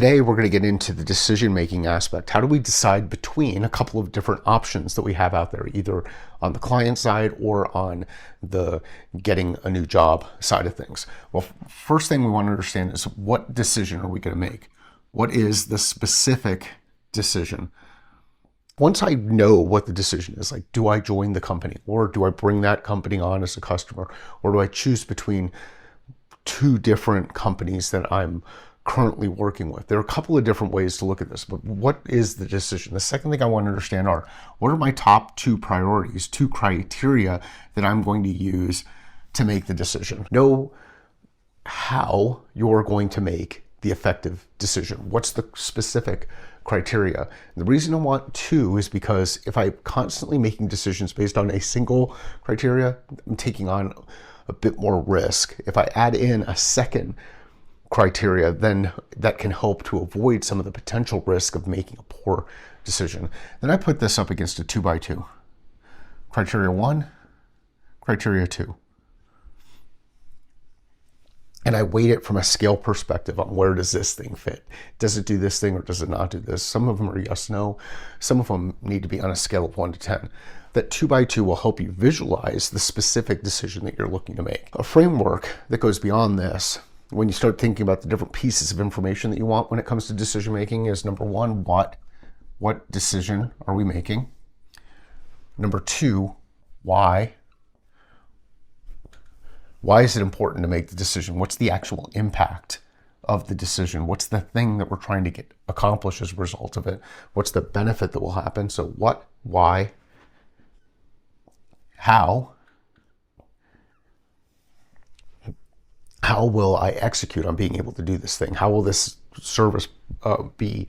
Today, we're going to get into the decision-making aspect. How do we decide between a couple of different options that we have out there, either on the client side or on the getting a new job side of things? Well, first thing we want to understand is, what decision are we going to make? What is the specific decision? Once I know what the decision is, like, do I join the company, or do I bring that company on as a customer, or do I choose between two different companies that I'm currently working with? There are a couple of different ways to look at this, but what is the decision? The second thing I want to understand are, what are my top two priorities, two criteria that I'm going to use to make the decision? Know how you're going to make the effective decision. What's the specific criteria? And the reason I want two is because if I'm constantly making decisions based on a single criteria, I'm taking on a bit more risk. If I add in a second criteria, then that can help to avoid some of the potential risk of making a poor decision. Then I put this up against a 2x2. Criteria 1, criteria 2. And I weight it from a scale perspective on, where does this thing fit? Does it do this thing or does it not do this? Some of them are yes, no. Some of them need to be on a scale of 1 to 10. That 2x2 will help you visualize the specific decision that you're looking to make. A framework that goes beyond this, when you start thinking about the different pieces of information that you want when it comes to decision making, is number one, what decision are we making? Number two, why? Why is it important to make the decision? What's the actual impact of the decision? What's the thing that we're trying to get accomplished as a result of it? What's the benefit that will happen? So what, why, how will I execute on being able to do this thing? How will this service be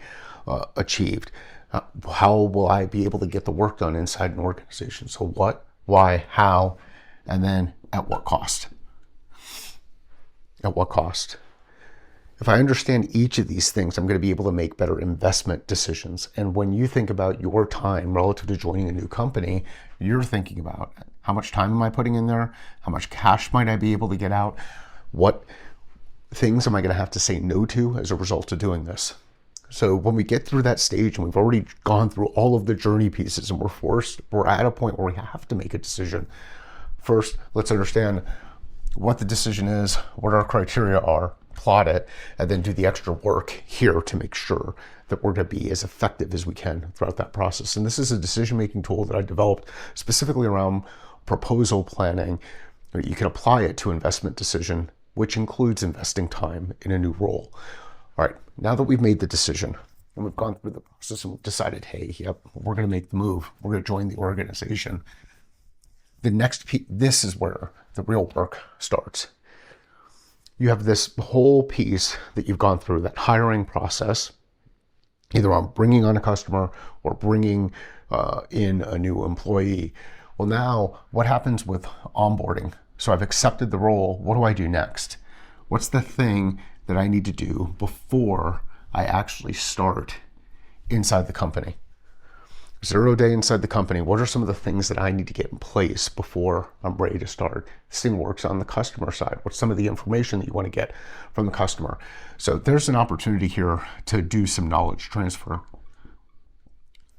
achieved? How will I be able to get the work done inside an organization? So what, why, how, and then at what cost? At what cost? If I understand each of these things, I'm going to be able to make better investment decisions. And when you think about your time relative to joining a new company, you're thinking about, how much time am I putting in there? How much cash might I be able to get out? What things am I going to have to say no to as a result of doing this? So when we get through that stage, and we've already gone through all of the journey pieces, and we're at a point where we have to make a decision. First, let's understand what the decision is, what our criteria are, plot it, and then do the extra work here to make sure that we're going to be as effective as we can throughout that process. And this is a decision-making tool that I developed specifically around proposal planning. You can apply it to investment decision, which includes investing time in a new role. All right, now that we've made the decision and we've gone through the process and we've decided, hey, yep, we're going to make the move, we're going to join the organization. The next piece, this is where the real work starts. You have this whole piece that you've gone through, that hiring process, either on bringing on a customer or bringing in a new employee. Well, now what happens with onboarding? So I've accepted the role. What do I do next? What's the thing that I need to do before I actually start inside the company? 0 day inside the company. What are some of the things that I need to get in place before I'm ready to start? This thing works on the customer side. What's some of the information that you want to get from the customer? So there's an opportunity here to do some knowledge transfer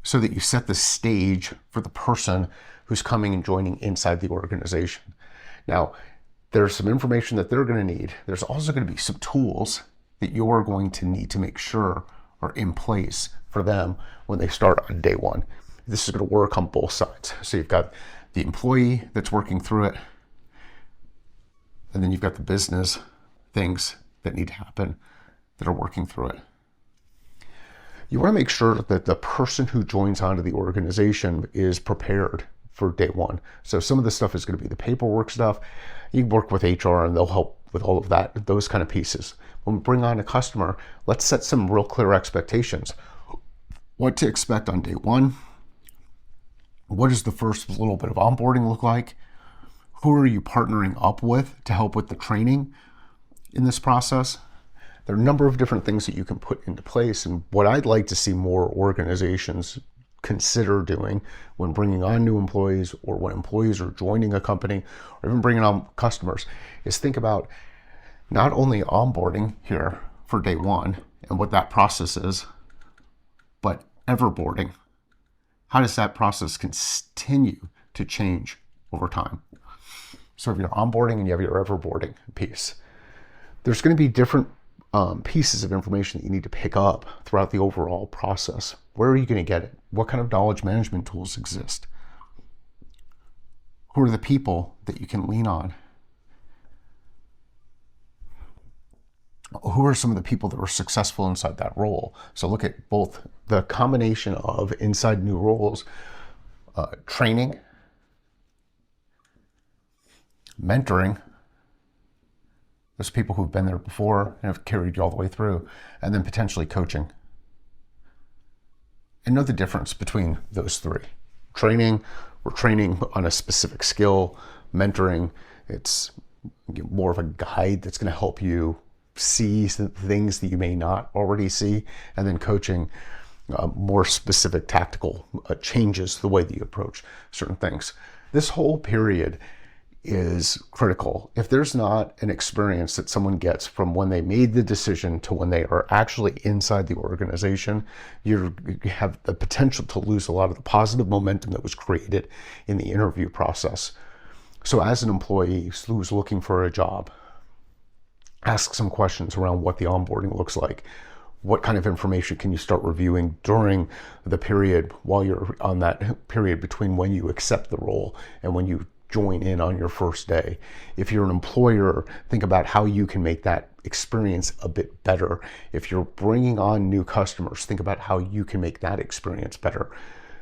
so that you set the stage for the person who's coming and joining inside the organization. Now, there's some information that they're going to need. There's also going to be some tools that you're going to need to make sure are in place for them when they start on day one. This is going to work on both sides. So you've got the employee that's working through it, and then you've got the business things that need to happen that are working through it. You want to make sure that the person who joins onto the organization is prepared for day one. So some of the stuff is going to be the paperwork stuff. You can work with HR and they'll help with all of that, those kind of pieces. When we bring on a customer, let's set some real clear expectations. What to expect on day one? What does the first little bit of onboarding look like? Who are you partnering up with to help with the training in this process? There are a number of different things that you can put into place, and what I'd like to see more organizations consider doing when bringing on new employees, or when employees are joining a company, or even bringing on customers, is think about not only onboarding here for day one and what that process is. But everboarding, how does that process continue to change over time? So if you're onboarding and you have your everboarding piece, there's going to be different pieces of information that you need to pick up throughout the overall process. Where are you going to get it? What kind of knowledge management tools exist? Who are the people that you can lean on? Who are some of the people that were successful inside that role? So look at both the combination of inside new roles, training, mentoring. There's people who've been there before and have carried you all the way through, and then potentially coaching. And know the difference between those three. Training, we're training on a specific skill. Mentoring, it's more of a guide that's going to help you see some things that you may not already see. And then coaching, more specific tactical changes the way that you approach certain things. This whole period is critical. If there's not an experience that someone gets from when they made the decision to when they are actually inside the organization, you have the potential to lose a lot of the positive momentum that was created in the interview process. So as an employee who's looking for a job, ask some questions around what the onboarding looks like. What kind of information can you start reviewing during the period while you're on that period between when you accept the role and when you join in on your first day? If you're an employer, think about how you can make that experience a bit better. If you're bringing on new customers, think about how you can make that experience better.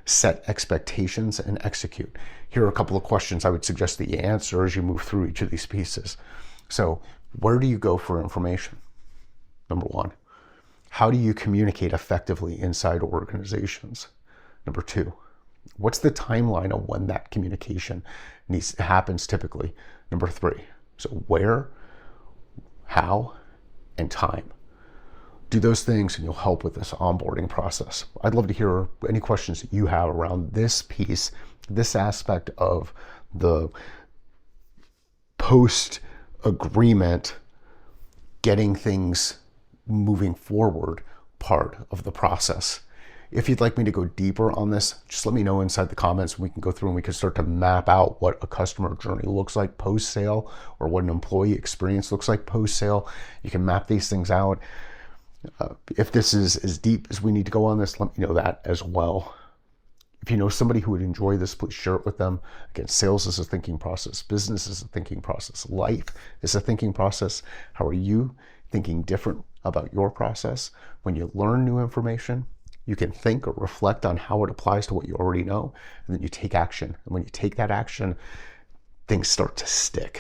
Set expectations and execute. Here are a couple of questions I would suggest that you answer as you move through each of these pieces. So, where do you go for information? Number one. How do you communicate effectively inside organizations? Number two. What's the timeline of when that communication happens typically? Number three. So where, how, and time. Do those things and you'll help with this onboarding process. I'd love to hear any questions that you have around this piece, this aspect of the post-agreement, getting things moving forward part of the process. If you'd like me to go deeper on this, just let me know inside the comments. We can go through and we can start to map out what a customer journey looks like post-sale, or what an employee experience looks like post-sale. You can map these things out. If this is as deep as we need to go on this, let me know that as well. If you know somebody who would enjoy this, please share it with them. Again, sales is a thinking process. Business is a thinking process. Life is a thinking process. How are you thinking different about your process? When you learn new information, you can think or reflect on how it applies to what you already know, and then you take action. And when you take that action, things start to stick.